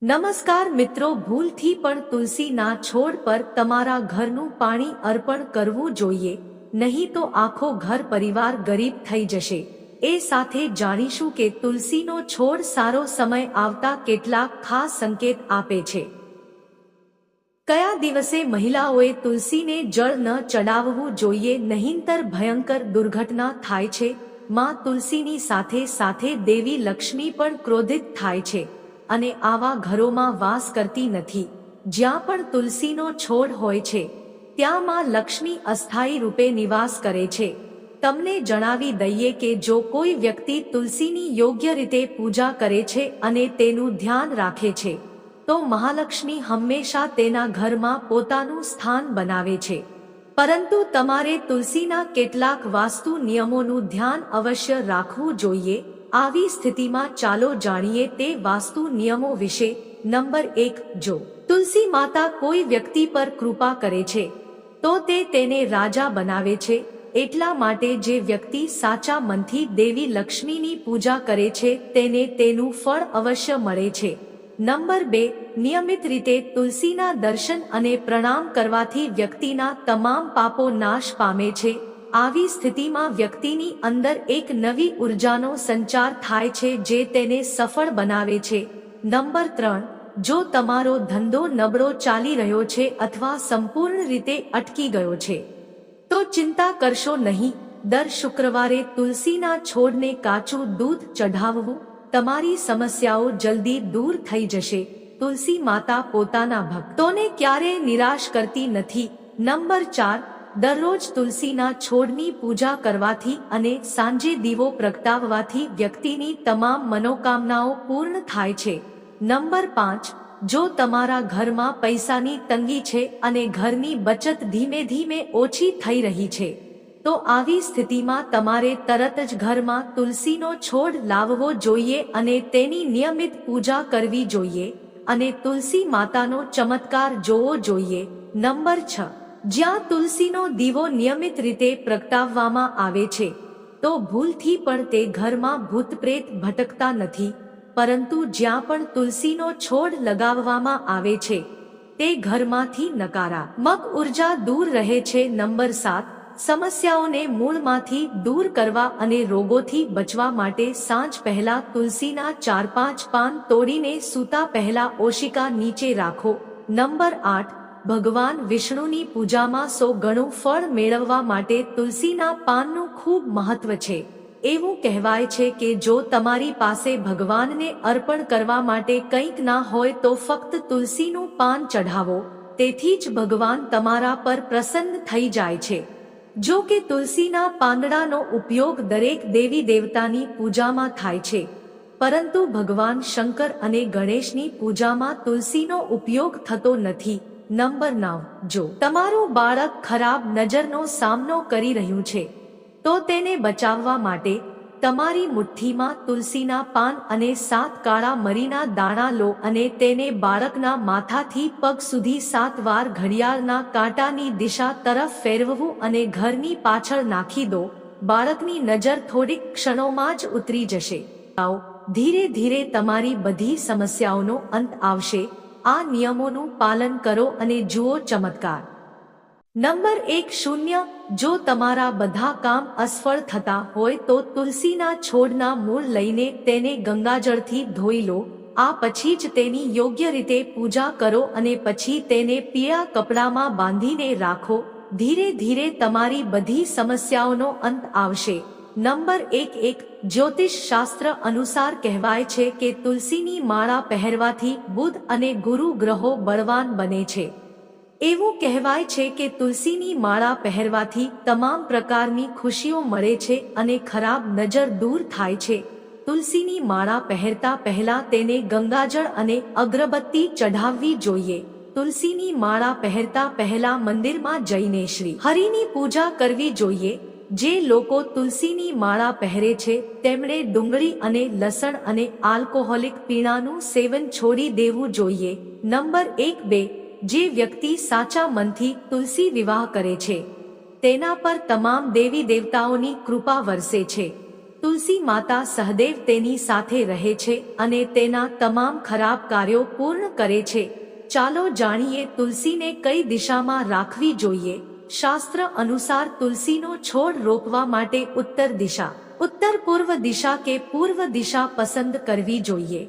નમસ્કાર મિત્રો, ભૂલથી પણ તુલસીના છોડ પર તમારા ઘરનું પાણી અર્પણ કરવું જોઈએ નહીં તો આખો ઘર પરિવાર ગરીબ થઈ જશે। એ સાથે જાણીશું કે તુલસીનો છોડ સારો સમય આવતા કેટલાક ખાસ સંકેત આપે છે। કયા દિવસે મહિલાઓએ તુલસીને જળ ન ચડાવવું જોઈએ નહીંતર ભયંકર દુર્ઘટના થાય છે। માં તુલસીની સાથે સાથે દેવી લક્ષ્મી પણ ક્રોધિત થાય છે અને આવા ઘરોમાં વાસ કરતી નથી। જ્યાં પણ તુલસીનો છોડ હોય છે ત્યાં માં લક્ષ્મી અસ્થાયી રૂપે નિવાસ કરે છે। તમને જણાવી દઈએ કે જો કોઈ વ્યક્તિ તુલસીની યોગ્ય રીતે પૂજા કરે છે અને તેનું ધ્યાન રાખે છે તો મહાલક્ષ્મી હંમેશા તેના ઘરમાં પોતાનું સ્થાન બનાવે છે। પરંતુ તમારે તુલસીના કેટલાક વાસ્તુ નિયમોનું ધ્યાન અવશ્ય રાખવું જોઈએ। આવી સ્થિતિમાં ચાલો જાણીએ તે વાસ્તુ નિયમો વિશે। નંબર 1, જો તુલસી માતા કોઈ વ્યક્તિ પર કૃપા કરે છે તો તેને રાજા બનાવે છે। એટલા માટે જે વ્યક્તિ સાચા મનથી દેવી લક્ષ્મીની પૂજા કરે છે તેને તેનું ફળ અવશ્ય મળે છે। નંબર 2, નિયમિત રીતે તુલસીના દર્શન અને પ્રણામ કરવાથી વ્યક્તિના તમામ પાપો નાશ પામે છે। આવી સ્થિતિમાં વ્યક્તિની અંદર એક નવી ઉર્જાનો સંચાર થાય છે જે તેને સફળ બનાવે છે। નંબર 3, જો તમારો ધંધો નબળો ચાલી રહ્યો છે અથવા સંપૂર્ણ રીતે અટકી ગયો છે તો ચિંતા કરશો નહીં। દર શુક્રવારે તુલસીના છોડને કાચું દૂધ ચઢાવવું તમારી સમસ્યાઓ જલ્દી દૂર થઈ જશે। તુલસી માતા પોતાના ભક્તોને ક્યારેય નિરાશ કરતી નથી। નંબર 4, દરરોજ તુલસીના છોડની પૂજા કરવાથી અને સાંજે દીવો પ્રગટાવવાથી વ્યક્તિની તમામ મનોકામનાઓ પૂર્ણ થાય છે। નંબર 5, જો તમારા ઘરમાં પૈસાની તંગી છે અને ઘરની બચત ધીમે ધીમે ઓછી થઈ રહી છે તો આવી સ્થિતિમાં તમારે તરત જ ઘરમાં તુલસીનો છોડ લાવવો જોઈએ અને તેની નિયમિત પૂજા કરવી જોઈએ અને તુલસી માતાનો ચમત્કાર જોવો જોઈએ। નંબર 6, જ્યાં તુલસીનો દીવો નિયમિત રીતે પ્રગટાવવામાં આવે છે તો ભૂલથી પણ તે ઘરમાં ભૂત પ્રેત ભટકતા નથી, પરંતુ જ્યાં પણ તુલસીનો છોડ લગાવવામાં આવે છે તે ઘરમાંથી નકારાત્મક ઉર્જા દૂર રહે છે। નંબર 7, સમસ્યાઓને મૂળમાંથી દૂર કરવા અને રોગોથી બચવા માટે સાંજ પહેલા તુલસીના 4-5 પાન તોડીને સૂતા પહેલા ઓશિકા નીચે રાખો। નંબર 8, ભગવાન વિષ્ણુની પૂજામાં 100 ગણું ફળ મેળવવા માટે તુલસીના પાનનું ખૂબ મહત્વ છે। એવું કહેવાય છે કે જો તમારી પાસે ભગવાનને અર્પણ કરવા માટે કંઈક ના હોય તો ફક્ત તુલસીનું પાન ચઢાવો, તેથી જ ભગવાન તમારા પર પ્રસન્ન થઈ જાય છે। જો કે તુલસીના પાંદડાનો ઉપયોગ દરેક દેવી દેવતાની પૂજામાં થાય છે, પરંતુ ભગવાન શંકર અને ગણેશની પૂજામાં તુલસીનો ઉપયોગ થતો નથી। નંબર 9, જો તમારું બાળક ખરાબ નજરનો સામનો કરી રહ્યું છે તો તેને બચાવવા માટે તમારી મુઠ્ઠીમાં તુલસીના પાન અને 7 કાળા મરીના દાણા લો અને તેને બાળકના માથાથી પગ સુધી 7 વાર ઘડિયાળના કાંટાની દિશા તરફ ફેરવવું અને ઘરની પાછળ નાખી દો। બાળકની નજર થોડીક ક્ષણોમાં જ ઉતરી જશે। ધીરે ધીરે તમારી બધી સમસ્યાઓનો અંત આવશે। આ નિયમોનું પાલન કરો અને જુઓ ચમત્કાર। નંબર 1, જો તમારા બધા કામ અસફળ થતા હોય તો તુલસીના છોડના મૂળ લઈને તેને ગંગાજળથી ધોઈ લો। આ પછી જ તેની યોગ્ય રીતે પૂજા કરો અને પછી તેને પીળા કપડામાં બાંધીને રાખો। ધીરે ધીરે તમારી બધી સમસ્યાઓનો અંત આવશે। નંબર 1, જ્યોતિષ શાસ્ત્ર અનુસાર કહેવાય છે કે તુલસીની માળા પહેરવાથી બુધ અને ગુરુ ગ્રહો બળવાન બને છે। એવું કહેવાય છે કે તુલસીની માળા પહેરવાથી તમામ પ્રકારની ખુશીઓ મળે છે અને ખરાબ નજર દૂર થાય છે। તુલસીની માળા પહેરતા પહેલા તેને ગંગાજળ અને અગરબત્તી ચઢાવવી જોઈએ। તુલસીની માળા પહેરતા પહેલા મંદિરમાં જઈને શ્રી હરિની પૂજા કરવી જોઈએ। જે લોકો તુલસીની માળા પહેરે છે તેમણે ડુંગળી અને લસણ અને આલ્કોહોલિક પીણાનું સેવન છોડી દેવું જોઈએ। નંબર 1, જે વ્યક્તિ સાચા મનથી તુલસી વિવાહ કરે છે તેના પર તમામ દેવી દેવતાઓની કૃપા વરસે છે। તુલસી માતા સહદેવ તેની સાથે રહે છે અને તેના તમામ ખરાબ કાર્યો પૂર્ણ કરે છે. ચાલો જાણીએ તુલસીને કઈ દિશામાં રાખવી જોઈએ. શાસ્ત્ર અનુસાર તુલસીનો છોડ રોપવા માટે ઉત્તર દિશા, ઉત્તર પૂર્વ દિશા કે પૂર્વ દિશા પસંદ કરવી જોઈએ.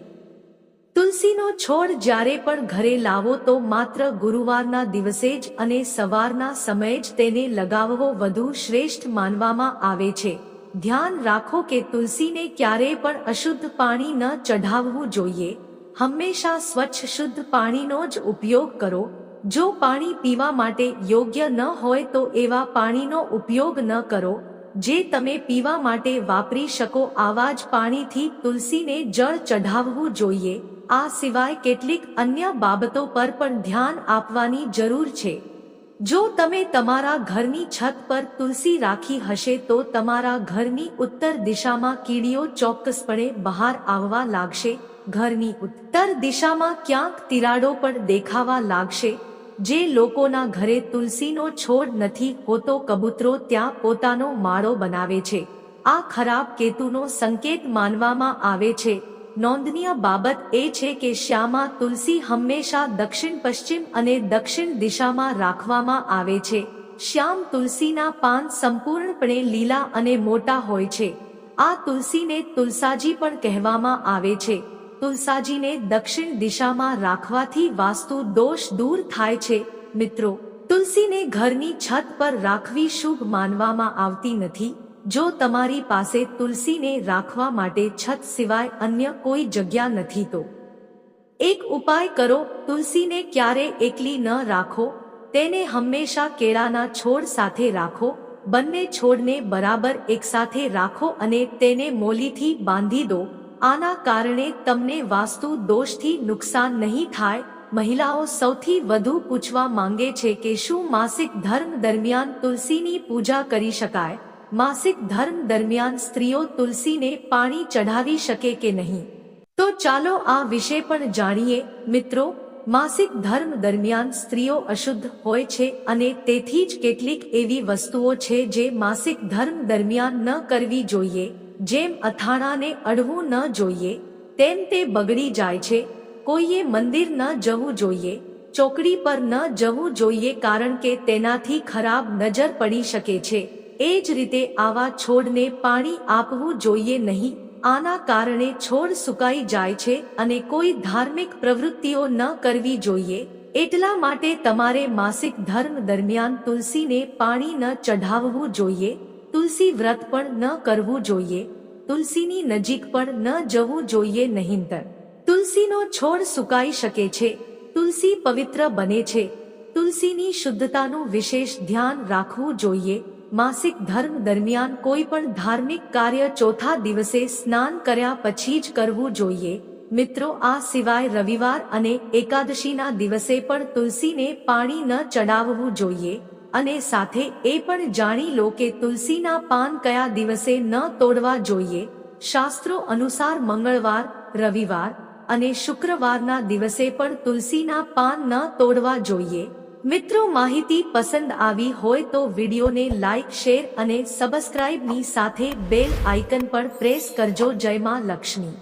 તુલસીનો છોડ જ્યારે પણ ઘરે લાવો તો માત્ર ગુરુવારના દિવસે જ અને સવારના સમયે જ તેને લગાવવો વધુ શ્રેષ્ઠ માનવામાં આવે છે. ધ્યાન રાખો કે તુલસીને ક્યારેય પણ અશુદ્ધ પાણી ન ચઢાવવું જોઈએ. હંમેશા સ્વચ્છ શુદ્ધ પાણીનો જ ઉપયોગ કરો. જો પાણી પીવા માટે યોગ્ય ન હોય તો એવા પાણીનો ઉપયોગ ન કરો જે તમે પીવા માટે વાપરી શકો. આવા જ પાણીથી તુલસીને જળ ચઢાવવું જોઈએ. આ સિવાય કેટલીક અન્ય બાબતો પર પણ ધ્યાન આપવાની જરૂર છે. જો તમે તમારા ઘરની છત પર તુલસી રાખી હશે તો તમારા ઘરની ઉત્તર દિશામાં કીડીઓ ચોક્કસપણે બહાર આવવા લાગશે. ઘરની ઉત્તર દિશામાં ક્યાંક તિરાડો પણ દેખાવા લાગશે. જે લોકોના ઘરે તુલસીનો છોડ નથી હોતો કબૂતરો ત્યાં પોતાનો માળો બનાવે છે. આ ખરાબ કેતુનો સંકેત માનવામાં આવે છે. નોંધનીય બાબત એ છે કે શ્યામાં તુલસી હંમેશા દક્ષિણ પશ્ચિમ અને દક્ષિણ દિશામાં રાખવામાં આવે છે. શ્યામ તુલસીના પાન સંપૂર્ણપણે લીલા અને મોટા હોય છે. આ તુલસીને તુલસાજી પણ કહેવામાં આવે છે. તુલસાજીને દક્ષિણ દિશામાં રાખવાથી વાસ્તુ દોષ દૂર થાય છે. મિત્રો, તુલસીને ઘરની છત પર રાખવી શુભ માનવામાં આવતી નથી. જો તમારી પાસે તુલસીને રાખવા માટે છત સિવાય અન્ય કોઈ જગ્યા નથી તો એક ઉપાય કરો. તુલસીને ક્યારે એકલી ન રાખો. તેને હંમેશા કેળાના છોડ સાથે રાખો. બંને છોડને બરાબર એકસાથે રાખો અને તેને મોલીથી બાંધી દો. આના કારણે તમને વાસ્તુ દોષથી નુકસાન નહીં થાય. મહિલાઓ સૌથી વધુ પૂછવા માંગે છે કે શું માસિક ધર્મ દરમિયાન તુલસીની પૂજા કરી શકાય? માસિક ધર્મ દરમિયાન સ્ત્રીઓ તુલસીને પાણી ચઢાવી શકે કે નહીં? તો ચાલો આ વિશે પણ જાણીએ. મિત્રો, માસિક ધર્મ દરમિયાન સ્ત્રીઓ અશુદ્ધ હોય છે અને તેથી જ કેટલીક એવી વસ્તુઓ છે જે માસિક ધર્મ દરમિયાન ન કરવી જોઈએ. જેમ અથાણાને અડવું ન જોઈએ, તેમ તે બગડી જાય છે. કોઈએ મંદિર ન જવું જોઈએ, ચોકડી પર ન જવું જોઈએ કારણ કે તેનાથી ખરાબ નજર પડી શકે છે. એ જ રીતે આવા છોડને પાણી આપવું જોઈએ નહીં. આના કારણે છોડ સુકાઈ જાય છે અને કોઈ ધાર્મિક પ્રવૃત્તિઓ ન કરવી જોઈએ. એટલા માટે તમારે માસિક ધર્મ દરમિયાન તુલસીને પાણી ન ચઢાવવું જોઈએ. તુલસી વ્રત પણ ન કરવું જોઈએ. તુલસીની નજીક પણ ન જવું જોઈએ, નહીંતર તુલસીનો છોડ સુકાઈ શકે છે. તુલસી પવિત્ર બને છે. તુલસીની શુદ્ધતાનું વિશેષ ધ્યાન રાખવું જોઈએ. માસિક ધર્મ દરમિયાન કોઈ પણ ધાર્મિક કાર્ય ચોથા દિવસે સ્નાન કર્યા પછી જ કરવું જોઈએ. મિત્રો, આ સિવાય રવિવાર અને એકાદશીના દિવસે પણ તુલસીને પાણી ન ચડાવવું જોઈએ. અને સાથે એ પણ જાણી લો કે તુલસીના પાન કયા દિવસે ન તોડવા જોઈએ. શાસ્ત્રો અનુસાર મંગળવાર, રવિવાર અને શુક્રવારના દિવસે પણ તુલસીના પાન ન તોડવા જોઈએ. મિત્રો, માહિતી પસંદ આવી હોય તો વિડીયોને લાઈક, શેર અને સબસ્ક્રાઇબની સાથે બેલ આઇકન પર પ્રેસ કરજો. જય માં લક્ષ્મી.